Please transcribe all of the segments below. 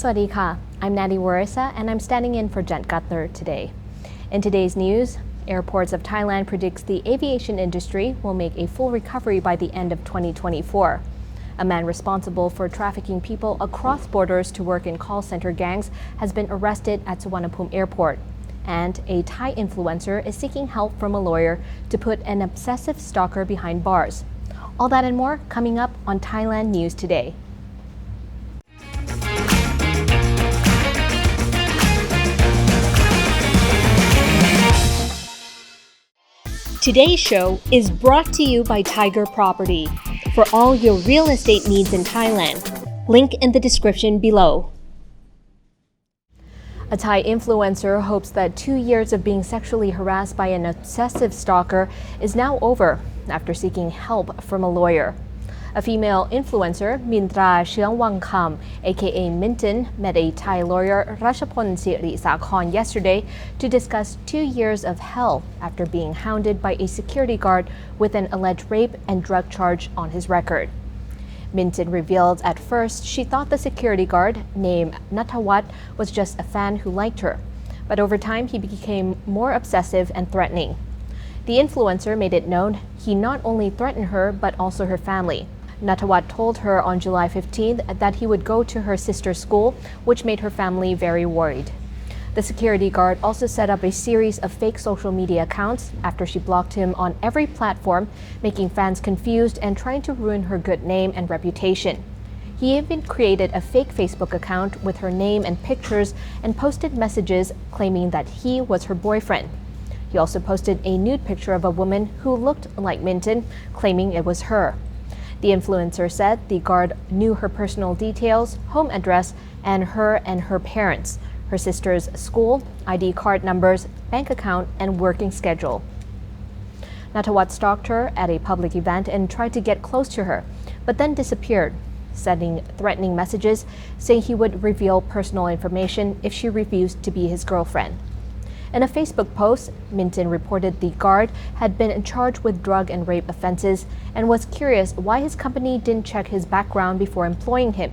Swadika, I'm Nadi Warisa and I'm standing in for Jen Cutler today. In today's news, Airports of Thailand predicts the aviation industry will make a full recovery by the end of 2024. A man responsible for trafficking people across borders to work in call center gangs has been arrested at Suvarnabhumi Airport. And a Thai influencer is seeking help from a lawyer to put an obsessive stalker behind bars. All that and more coming up on Thailand News Today. Today's show is brought to you by Thaiger Property for all your real estate needs in Thailand. Link in the description below. A Thai influencer hopes that 2 years of being sexually harassed by an obsessive stalker is now over after seeking help from a lawyer. A female influencer, Mintra Cheongwangkham, aka Minton, met a Thai lawyer, Rashapon Siri Sakhon, yesterday to discuss 2 years of hell after being hounded by a security guard with an alleged rape and drug charge on his record. Minton revealed at first she thought the security guard, named Nathawat, was just a fan who liked her. But over time, he became more obsessive and threatening. The influencer made it known he not only threatened her, but also her family. Nathawat told her on July 15th that he would go to her sister's school, which made her family very worried. The security guard also set up a series of fake social media accounts after she blocked him on every platform, making fans confused and trying to ruin her good name and reputation. He even created a fake Facebook account with her name and pictures and posted messages claiming that he was her boyfriend. He also posted a nude picture of a woman who looked like Minton, claiming it was her. The influencer said the guard knew her personal details, home address, and her parents, her sister's school, ID card numbers, bank account, and working schedule. Nathawat stalked her at a public event and tried to get close to her, but then disappeared, sending threatening messages saying he would reveal personal information if she refused to be his girlfriend. In a Facebook post, Minton reported the guard had been charged with drug and rape offenses and was curious why his company didn't check his background before employing him.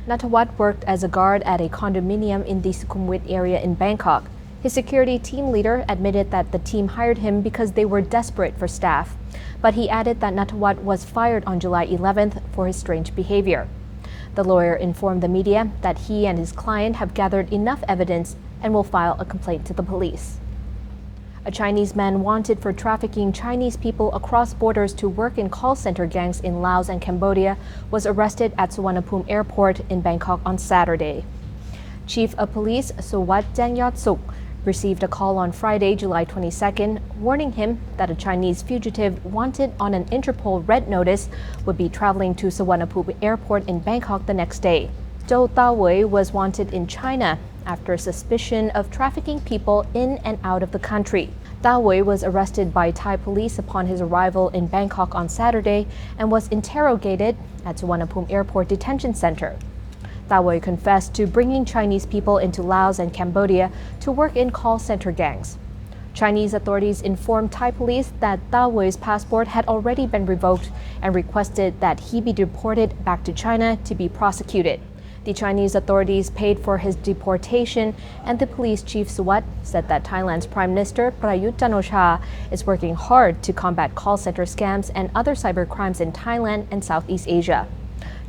Nathawat worked as a guard at a condominium in the Sukhumvit area in Bangkok. His security team leader admitted that the team hired him because they were desperate for staff, but he added that Nathawat was fired on July 11th for his strange behavior. The lawyer informed the media that he and his client have gathered enough evidence and will file a complaint to the police. A Chinese man wanted for trafficking Chinese people across borders to work in call center gangs in Laos and Cambodia was arrested at Suvarnabhumi Airport in Bangkok on Saturday. Chief of Police Suwat Jangyot-suk received a call on Friday, July 22nd, warning him that a Chinese fugitive wanted on an Interpol red notice would be traveling to Suvarnabhumi Airport in Bangkok the next day. Zhou Dawei was wanted in China after suspicion of trafficking people in and out of the country. Dawei was arrested by Thai police upon his arrival in Bangkok on Saturday and was interrogated at Suvarnabhumi Airport Detention Center. Dawei confessed to bringing Chinese people into Laos and Cambodia to work in call center gangs. Chinese authorities informed Thai police that Dawei's passport had already been revoked and requested that he be deported back to China to be prosecuted. The Chinese authorities paid for his deportation, and the police chief Suwat said that Thailand's Prime Minister Prayut Chan-o-cha is working hard to combat call center scams and other cyber crimes in Thailand and Southeast Asia.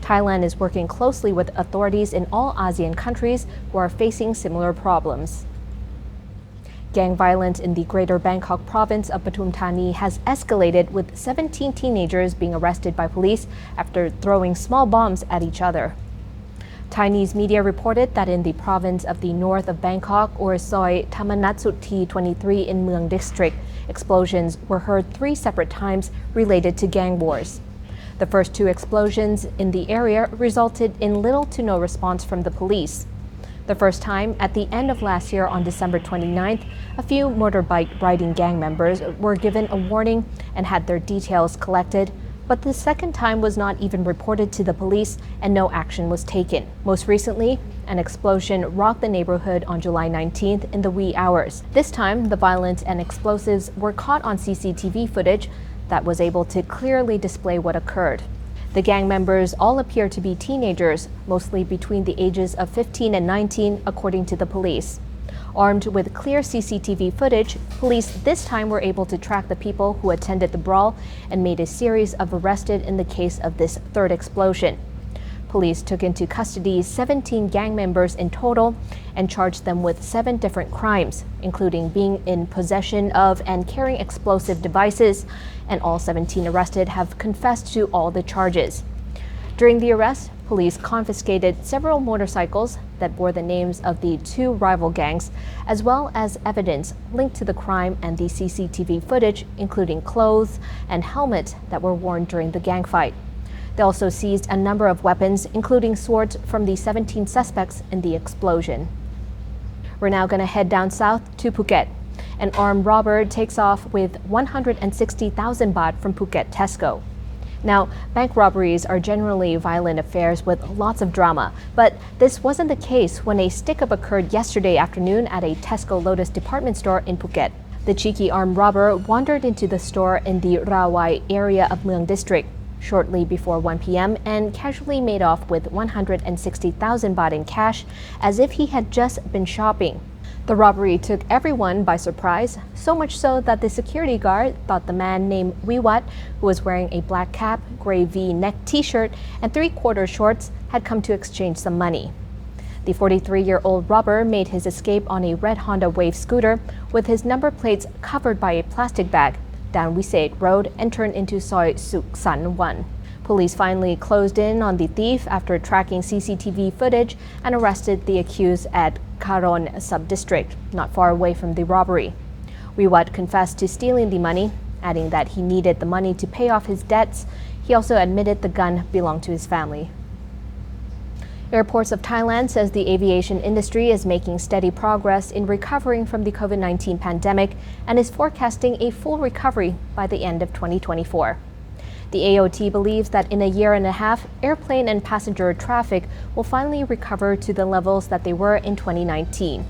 Thailand is working closely with authorities in all ASEAN countries who are facing similar problems. Gang violence in the greater Bangkok province of Pathum, Thani has escalated with 17 teenagers being arrested by police after throwing small bombs at each other. Chinese media reported that in the province of the north of Bangkok, or Soi Thammanatsuthi 23 in Mueang district, explosions were heard 3 separate times related to gang wars. The first 2 explosions in the area resulted in little to no response from the police. The first time, at the end of last year on December 29th, a few motorbike riding gang members were given a warning and had their details collected, but the second time was not even reported to the police and no action was taken. Most recently, an explosion rocked the neighborhood on July 19th in the wee hours. This time, the violence and explosives were caught on CCTV footage that was able to clearly display what occurred. The gang members all appear to be teenagers, mostly between the ages of 15 and 19, according to the police. Armed with clear CCTV footage, police this time were able to track the people who attended the brawl and made a series of arrests in the case of this third explosion. Police took into custody 17 gang members in total and charged them with 7 different crimes, including being in possession of and carrying explosive devices, and all 17 arrested have confessed to all the charges. During the arrest, police confiscated several motorcycles that bore the names of the 2 rival gangs, as well as evidence linked to the crime and the CCTV footage, including clothes and helmets that were worn during the gang fight. They also seized a number of weapons, including swords from the 17 suspects in the explosion. We're now going to head down south to Phuket. An armed robber takes off with 160,000 baht from Phuket Tesco. Now, bank robberies are generally violent affairs with lots of drama, but this wasn't the case when a stick-up occurred yesterday afternoon at a Tesco Lotus department store in Phuket. The cheeky armed robber wandered into the store in the Rawai area of Mueang district shortly before 1 p.m. and casually made off with 160,000 baht in cash as if he had just been shopping. The robbery took everyone by surprise, so much so that the security guard thought the man named Wiwat, who was wearing a black cap, gray V-neck t-shirt, and 3/4 shorts, had come to exchange some money. The 43-year-old robber made his escape on a red Honda Wave scooter with his number plates covered by a plastic bag down Wisate Road and turned into Soi Suk San 1. Police finally closed in on the thief after tracking CCTV footage and arrested the accused at Karon sub-district, not far away from the robbery. Wiwat confessed to stealing the money, adding that he needed the money to pay off his debts. He also admitted the gun belonged to his family. Airports of Thailand says the aviation industry is making steady progress in recovering from the COVID-19 pandemic and is forecasting a full recovery by the end of 2024. The AOT believes that in a year and a half, airplane and passenger traffic will finally recover to the levels that they were in 2019.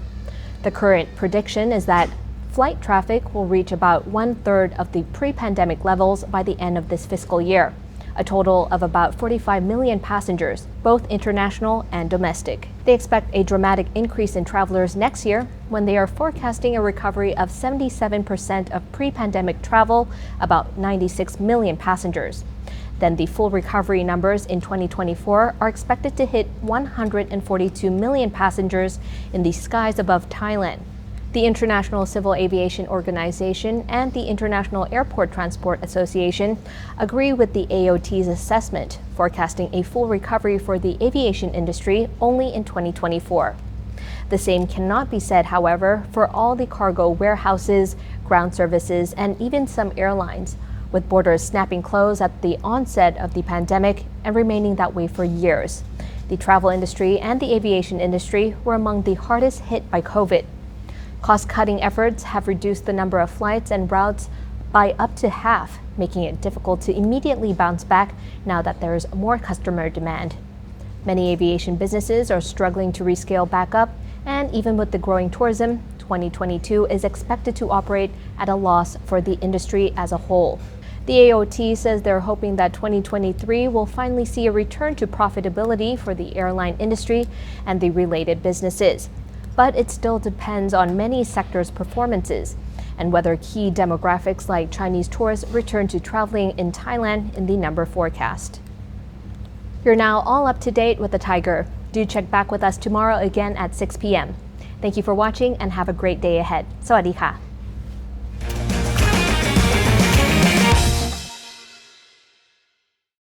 The current prediction is that flight traffic will reach about 1/3 of the pre-pandemic levels by the end of this fiscal year, a total of about 45 million passengers, both international and domestic. They expect a dramatic increase in travelers next year when they are forecasting a recovery of 77% of pre-pandemic travel, about 96 million passengers. Then the full recovery numbers in 2024 are expected to hit 142 million passengers in the skies above Thailand. The International Civil Aviation Organization and the International Airport Transport Association agree with the AOT's assessment, forecasting a full recovery for the aviation industry only in 2024. The same cannot be said, however, for all the cargo warehouses, ground services, and even some airlines, with borders snapping closed at the onset of the pandemic and remaining that way for years. The travel industry and the aviation industry were among the hardest hit by COVID. Cost-cutting efforts have reduced the number of flights and routes by up to half, making it difficult to immediately bounce back now that there is more customer demand. Many aviation businesses are struggling to rescale back up, and even with the growing tourism, 2022 is expected to operate at a loss for the industry as a whole. The AOT says they're hoping that 2023 will finally see a return to profitability for the airline industry and the related businesses. But it still depends on many sectors' performances and whether key demographics like Chinese tourists return to traveling in Thailand in the number forecast. You're now all up to date with the Thaiger. Do check back with us tomorrow again at 6 p.m. Thank you for watching and have a great day ahead. สวัสดีค่ะ